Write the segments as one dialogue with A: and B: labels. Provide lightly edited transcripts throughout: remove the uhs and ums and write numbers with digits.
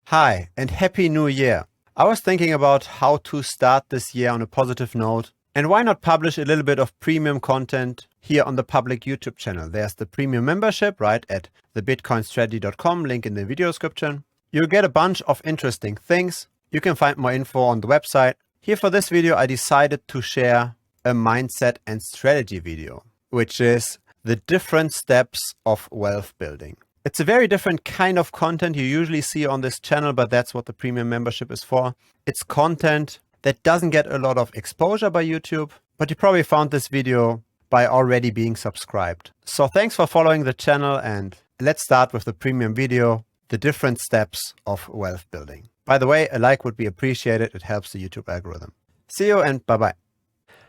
A: Hi, and Happy New Year. I was thinking about how to start this year on a positive note, and why not publish a little bit of premium content here on the public YouTube channel. There's the premium membership right at thebitcoinstrategy.com, link in the video description. You'll get a bunch of interesting things. You can find more info on the website. Here for this video, I decided to share a mindset and strategy video, which is the different steps of wealth building. It's a very different kind of content you usually see on this channel, but that's what the premium membership is for. It's content that doesn't get a lot of exposure by YouTube, but you probably found this video by already being subscribed. So thanks for following the channel, and let's start with the premium video, the different steps of wealth building. By the way, a like would be appreciated. It helps the YouTube algorithm. See you and bye-bye.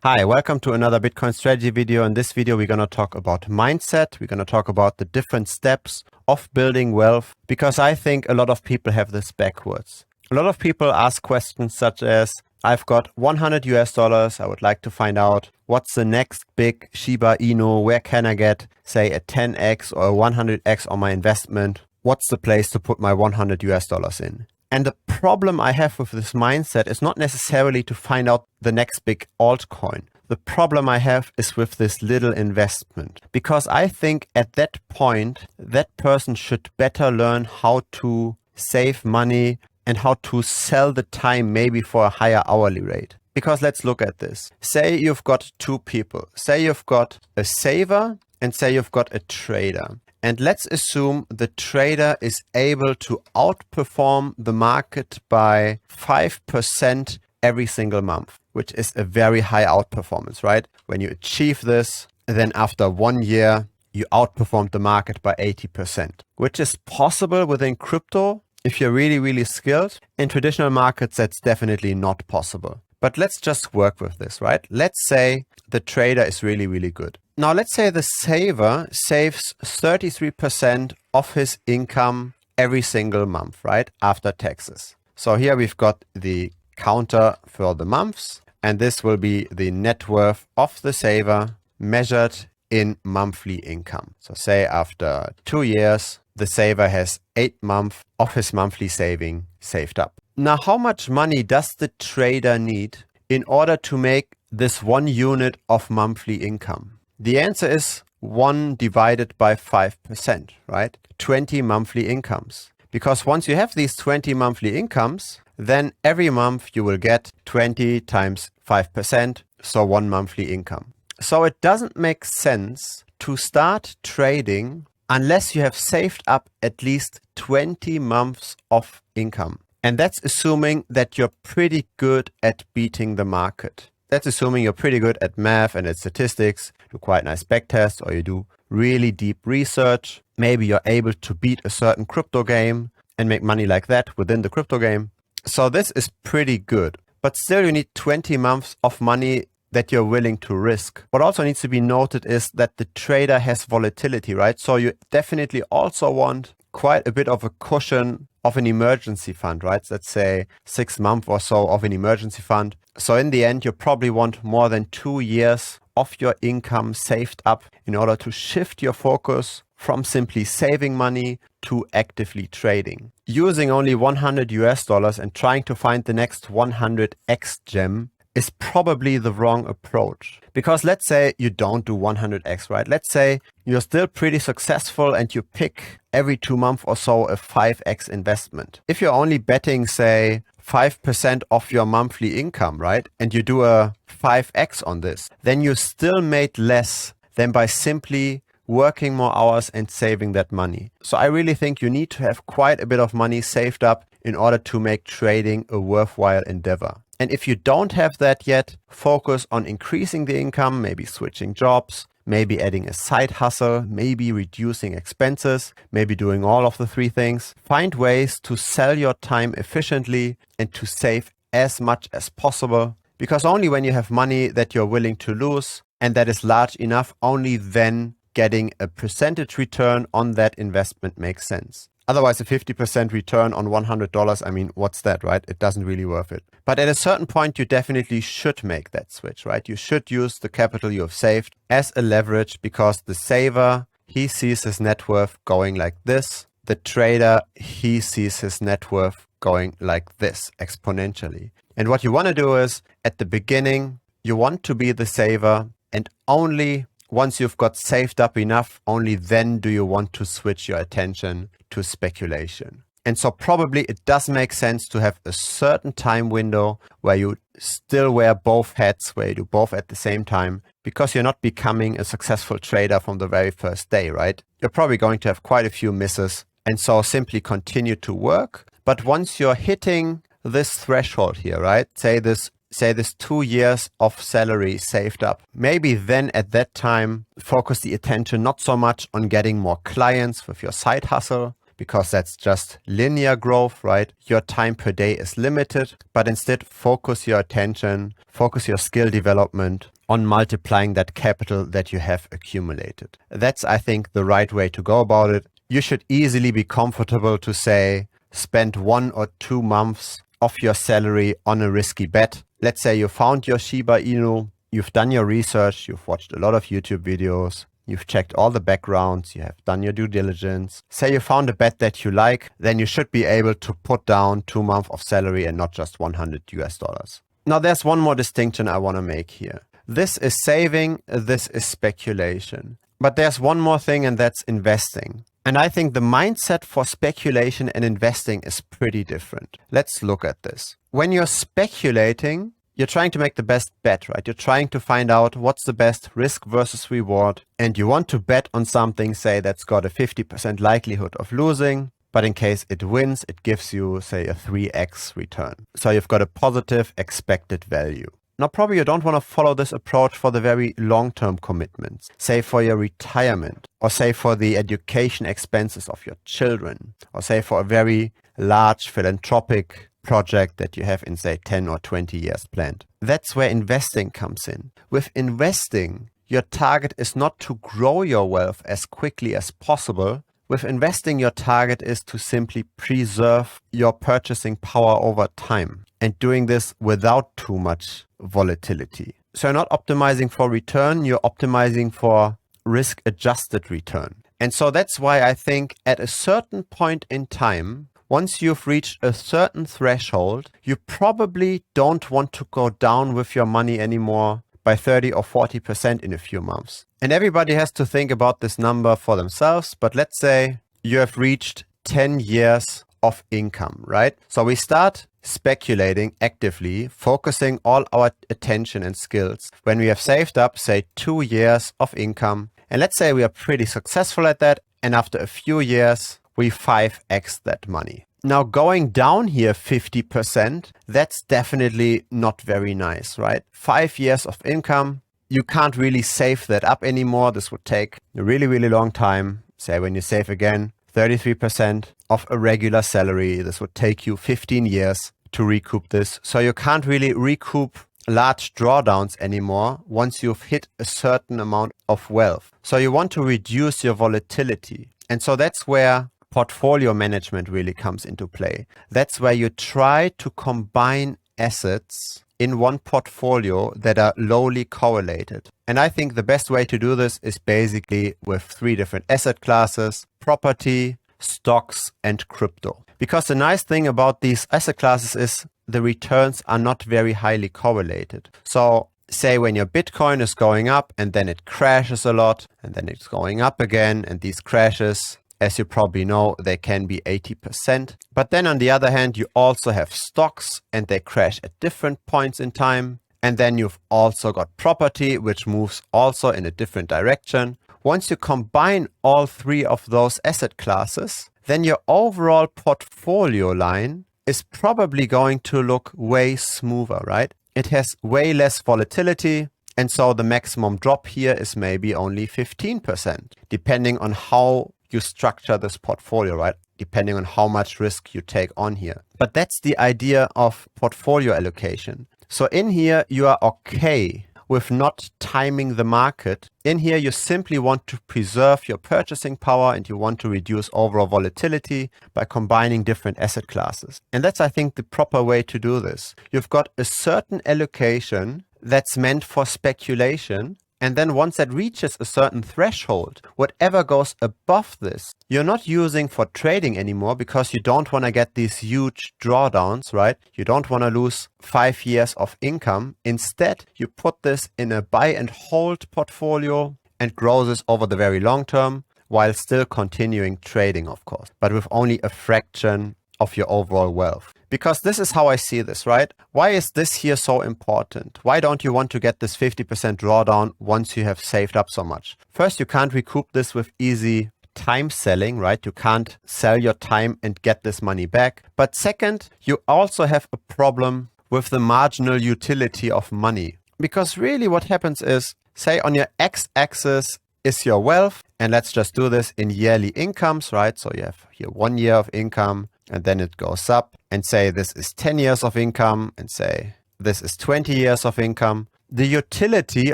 A: Hi, welcome to another Bitcoin strategy video. In this video, we're going to talk about mindset. We're going to talk about the different steps of building wealth, because I think a lot of people have this backwards. A lot of people ask questions such as, I've got $100. I would like to find out what's the next big Shiba Inu. Where can I get, say, a 10x or a 100x on my investment? What's the place to put my $100 in? And the problem I have with this mindset is not necessarily to find out the next big altcoin. The problem I have is with this little investment, because I think at that point, that person should better learn how to save money and how to sell the time maybe for a higher hourly rate. Because let's look at this. Say you've got two people. Say you've got a saver and say you've got a trader. And let's assume the trader is able to outperform the market by 5% every single month, which is a very high outperformance, right? When you achieve this, then after 1 year, you outperformed the market by 80%, which is possible within crypto if you're really, really skilled. In traditional markets, that's definitely not possible. But let's just work with this, right? Let's say the trader is really, really good. Now, let's say the saver saves 33% of his income every single month, right? After taxes. So here we've got the counter for the months, and this will be the net worth of the saver measured in monthly income. So say after 2 years, the saver has 8 months of his monthly saving saved up. Now, how much money does the trader need in order to make this 1 unit of monthly income? The answer is 1 divided by 5%, right? 20 monthly incomes. Because once you have these 20 monthly incomes, then every month you will get 20 times 5%, so 1 monthly income. So it doesn't make sense to start trading unless you have saved up at least 20 months of income. And that's assuming that you're pretty good at beating the market. That's assuming you're pretty good at math and at statistics, do quite nice backtests, or you do really deep research. Maybe you're able to beat a certain crypto game and make money like that within the crypto game. So this is pretty good, but still you need 20 months of money that you're willing to risk. What also needs to be noted is that the trader has volatility, right? So you definitely also want quite a bit of a cushion of an emergency fund, right? Let's say 6 months or so of an emergency fund. So in the end, you probably want more than 2 years of your income saved up in order to shift your focus from simply saving money to actively trading. Using only $100 and trying to find the next 100x gem is probably the wrong approach. Because let's say you don't do 100x, right? Let's say you're still pretty successful and you pick every 2 months or so a 5x investment. If you're only betting, say, 5% of your monthly income, right? And you do a 5x on this, then you still made less than by simply working more hours and saving that money. So I really think you need to have quite a bit of money saved up in order to make trading a worthwhile endeavor. And if you don't have that yet, focus on increasing the income, maybe switching jobs, maybe adding a side hustle, maybe reducing expenses, maybe doing all of the 3 things. Find ways to sell your time efficiently and to save as much as possible, because only when you have money that you're willing to lose and that is large enough, only then getting a percentage return on that investment makes sense. Otherwise, a 50% return on $100, I mean, what's that, right? It doesn't really worth it. But at a certain point, you definitely should make that switch, right? You should use the capital you have saved as a leverage, because the saver, he sees his net worth going like this. the trader, he sees his net worth going like this exponentially. And what you want to do is at the beginning, you want to be the saver, and only once you've got saved up enough, only then do you want to switch your attention to speculation. And so probably it does make sense to have a certain time window where you still wear both hats, where you do both at the same time, because you're not becoming a successful trader from the very first day, right? You're probably going to have quite a few misses. And so simply continue to work. But once you're hitting this threshold here, right? Say this 2 years of salary saved up. Maybe then at that time, focus the attention not so much on getting more clients with your side hustle, because that's just linear growth, right? Your time per day is limited, but instead focus your attention, focus your skill development on multiplying that capital that you have accumulated. That's, I think, the right way to go about it. You should easily be comfortable to say, spend 1 or 2 months of your salary on a risky bet. Let's say you found your Shiba Inu, you've done your research, you've watched a lot of YouTube videos, you've checked all the backgrounds, you have done your due diligence. Say you found a bet that you like, then you should be able to put down 2 months of salary and not just $100. Now there's one more distinction I want to make here. This is saving, this is speculation. But there's one more thing, and that's investing. And I think the mindset for speculation and investing is pretty different. Let's look at this. When you're speculating, you're trying to make the best bet, right? You're trying to find out what's the best risk versus reward. And you want to bet on something, say, that's got a 50% likelihood of losing. But in case it wins, it gives you, say, a 3x return. So you've got a positive expected value. Now, probably you don't want to follow this approach for the very long-term commitments, say for your retirement, or say for the education expenses of your children, or say for a very large philanthropic project that you have in, say, 10 or 20 years planned. That's where investing comes in. With investing, your target is not to grow your wealth as quickly as possible. With investing, your target is to simply preserve your purchasing power over time, and doing this without too much volatility. So you're not optimizing for return, you're optimizing for risk-adjusted return. And so that's why I think at a certain point in time, once you've reached a certain threshold, you probably don't want to go down with your money anymore by 30 or 40% in a few months. And everybody has to think about this number for themselves. But let's say you have reached 10 years of income, right? So we start speculating actively, focusing all our attention and skills when we have saved up, say, 2 years of income. And let's say we are pretty successful at that. And after a few years, we 5x that money. Now going down here 50%, that's definitely not very nice, right? 5 years of income, you can't really save that up anymore. This would take a really, really long time. Say when you save again, 33% of a regular salary, this would take you 15 years to recoup this. So you can't really recoup large drawdowns anymore once you've hit a certain amount of wealth. So you want to reduce your volatility. And so that's where portfolio management really comes into play. That's where you try to combine assets in one portfolio that are lowly correlated. And I think the best way to do this is basically with 3 different asset classes: property, stocks, and crypto. Because the nice thing about these asset classes is the returns are not very highly correlated. So say when your Bitcoin is going up and then it crashes a lot and then it's going up again, and these crashes, as you probably know, they can be 80%. But then on the other hand, you also have stocks and they crash at different points in time. And then you've also got property, which moves also in a different direction. Once you combine all 3 of those asset classes, then your overall portfolio line is probably going to look way smoother, right? It has way less volatility. And so the maximum drop here is maybe only 15%, depending on how you structure this portfolio, right? Depending on how much risk you take on here. But that's the idea of portfolio allocation. So in here, you are okay with not timing the market. In here, you simply want to preserve your purchasing power and you want to reduce overall volatility by combining different asset classes. And that's, I think, the proper way to do this. You've got a certain allocation that's meant for speculation, And then once that reaches a certain threshold, whatever goes above this, you're not using for trading anymore because you don't want to get these huge drawdowns, right? You don't want to lose 5 years of income. Instead, you put this in a buy and hold portfolio and grow this over the very long term while still continuing trading, of course, but with only a fraction of your overall wealth. Because this is how I see this, right? Why is this here so important? Why don't you want to get this 50% drawdown once you have saved up so much? First, you can't recoup this with easy time selling, right? You can't sell your time and get this money back. But second, you also have a problem with the marginal utility of money. Because really what happens is, say on your x-axis is your wealth, and let's just do this in yearly incomes, right? So you have here 1 year of income, and then it goes up, and say this is 10 years of income, and say this is 20 years of income. The utility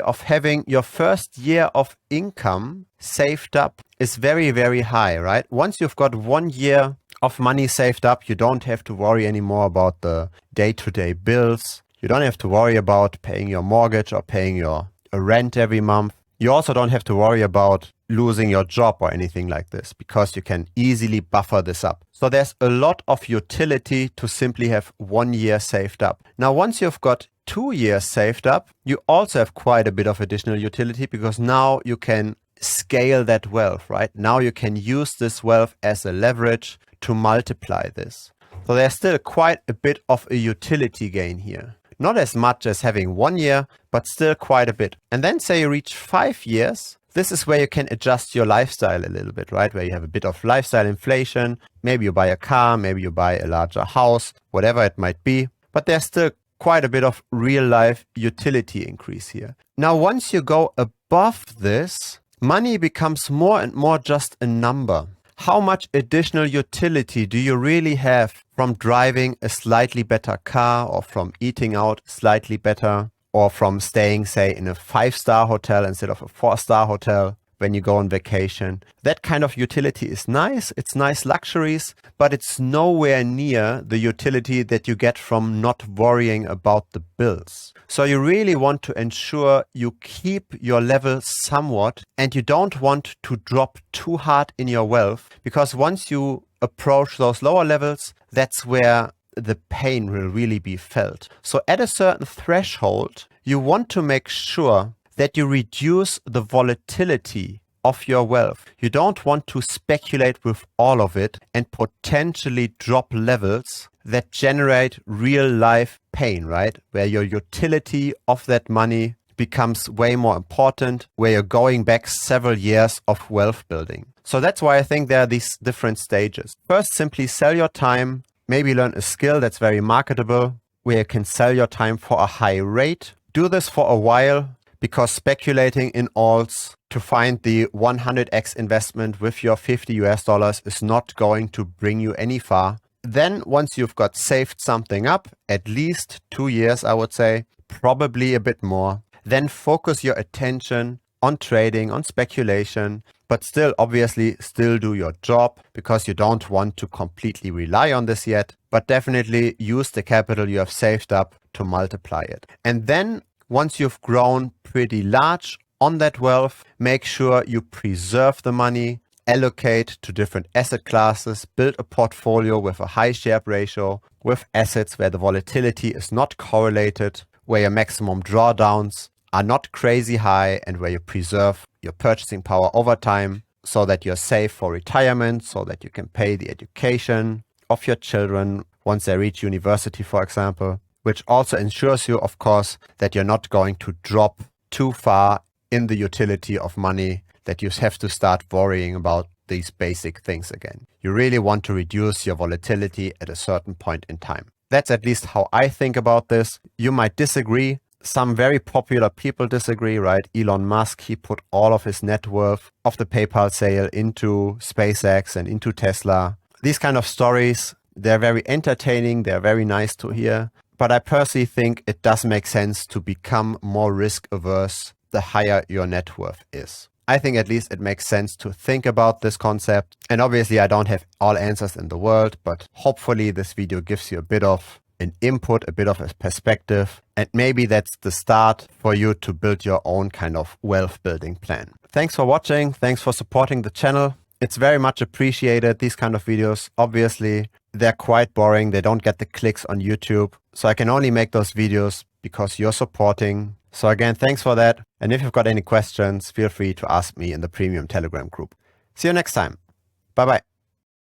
A: of having your first year of income saved up is very, very high, right? Once you've got 1 year of money saved up, you don't have to worry anymore about the day-to-day bills. You don't have to worry about paying your mortgage or paying your rent every month. You also don't have to worry about losing your job or anything like this because you can easily buffer this up. So there's a lot of utility to simply have 1 year saved up. Now, once you've got 2 years saved up, you also have quite a bit of additional utility because now you can scale that wealth, right? Now you can use this wealth as a leverage to multiply this. So there's still quite a bit of a utility gain here. Not as much as having 1 year, but still quite a bit. And then say you reach 5 years, this is where you can adjust your lifestyle a little bit, right? Where you have a bit of lifestyle inflation. Maybe you buy a car, maybe you buy a larger house, whatever it might be. But there's still quite a bit of real life utility increase here. Now, once you go above this, money becomes more and more just a number. How much additional utility do you really have from driving a slightly better car, or from eating out slightly better, or from staying, say, in a 5-star hotel instead of a 4-star hotel when you go on vacation? That kind of utility is nice. It's nice luxuries, but it's nowhere near the utility that you get from not worrying about the bills. So you really want to ensure you keep your level somewhat, and you don't want to drop too hard in your wealth, because once you approach those lower levels, that's where the pain will really be felt. So at a certain threshold, you want to make sure that you reduce the volatility of your wealth. You don't want to speculate with all of it and potentially drop levels that generate real life pain, right? Where your utility of that money becomes way more important, where you're going back several years of wealth building. So that's why I think there are these different stages. First, simply sell your time, maybe learn a skill that's very marketable, where you can sell your time for a high rate. Do this for a while, because speculating in alts to find the 100x investment with your $50 is not going to bring you any far. Then once you've got saved something up, at least 2 years, I would say, probably a bit more, then focus your attention on trading, on speculation, but still, obviously, still do your job, because you don't want to completely rely on this yet, but definitely use the capital you have saved up to multiply it. And then once you've grown pretty large on that wealth, make sure you preserve the money, allocate to different asset classes, build a portfolio with a high Sharpe ratio, with assets where the volatility is not correlated, where your maximum drawdowns are not crazy high, and where you preserve your purchasing power over time, so that you're safe for retirement, so that you can pay the education of your children once they reach university, for example, which also ensures you, of course, that you're not going to drop too far in the utility of money, that you have to start worrying about these basic things again. You really want to reduce your volatility at a certain point in time. That's at least how I think about this. You might disagree. Some very popular people disagree, right? Elon Musk, he put all of his net worth of the PayPal sale into SpaceX and into Tesla. These kind of stories, they're very entertaining. They're very nice to hear. But I personally think it does make sense to become more risk averse the higher your net worth is. I think at least it makes sense to think about this concept. And obviously I don't have all answers in the world, but hopefully this video gives you a bit of an input, a bit of a perspective, and maybe that's the start for you to build your own kind of wealth building plan. Thanks for watching. Thanks for supporting the channel. It's very much appreciated, these kind of videos. Obviously, they're quite boring. They don't get the clicks on YouTube. So I can only make those videos because you're supporting. So again, thanks for that. And if you've got any questions, feel free to ask me in the premium Telegram group. See you next time. Bye-bye.